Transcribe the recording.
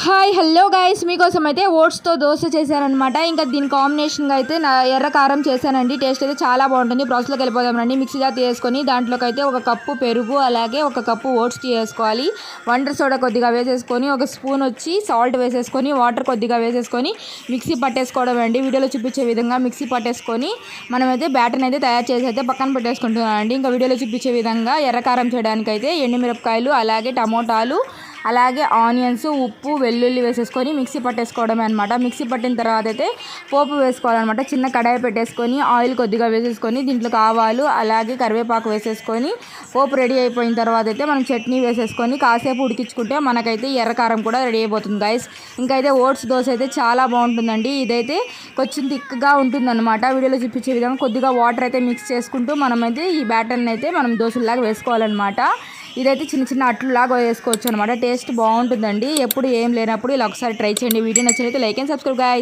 Hi hello guys, మీకోసం అయితే ఓట్స్తో దోశ చేశానమాట. ఇంకా దీని కాంబినేషన్గా అయితే నా ఎర్ర కారం చేశానండి. టేస్ట్ అయితే చాలా బాగుంటుంది. ప్రాసెస్లోకి వెళ్ళిపోదామండి. మిక్సీ జార్ తీసుకొని దాంట్లోకి అయితే ఒక కప్పు పెరుగు, అలాగే ఒక కప్పు ఓట్స్ వేసుకోవాలి. వంటర్ సోడా కొద్దిగా వేసేసుకొని, ఒక స్పూన్ వచ్చి సాల్ట్ వేసేసుకొని, వాటర్ కొద్దిగా వేసేసుకొని మిక్సీ పట్టేసుకోవడం అండి. వీడియోలో చూపించే విధంగా మిక్సీ పట్టేసుకొని మనమైతే బ్యాటర్ని అయితే తయారు చేసి అయితే పక్కన పెట్టేసుకుంటున్నామండి. ఇంకా వీడియోలో చూపించే విధంగా ఎర్ర కారం చేయడానికైతే ఎండుమిరపకాయలు, అలాగే టమోటాలు, అలాగే ఆనియన్స్, ఉప్పు, వెల్లుల్లి వేసేసుకొని మిక్సీ పట్టేసుకోవడమే అనమాట. మిక్సీ పట్టిన తర్వాత అయితే పోపు వేసుకోవాలన్నమాట. చిన్న కడాయి పెట్టేసుకొని ఆయిల్ కొద్దిగా వేసేసుకొని దీంట్లో ఆవాలు, అలాగే కరివేపాకు వేసేసుకొని పోపు రెడీ అయిపోయిన తర్వాత అయితే మనం చట్నీ వేసేసుకొని కాసేపు ఉడికించుకుంటే మనకైతే ఎర్రకారం కూడా రెడీ అయిపోతుంది గైస్. ఇంకా అయితే ఓట్స్ దోశ అయితే చాలా బాగుంటుందండి. ఇదైతే కొంచెం థిక్గా ఉంటుందన్నమాట. వీడియోలో చూపించే విధంగా కొద్దిగా వాటర్ అయితే మిక్స్ చేసుకుంటూ మనమైతే ఈ బ్యాటర్ని అయితే మనం దోశలాగా వేసుకోవాలన్నమాట. ఇదైతే చిన్న చిన్న అట్లులాగా వేసుకోవచ్చు అనమాట. టేస్ట్ బాగుంటుందండి. ఎప్పుడు ఏం లేనప్పుడు ఇలా ఒకసారి ట్రై చేయండి. వీడియో నచ్చినట్లయితే లైక్ అండ్ సబ్స్క్రైబ్ గైస్.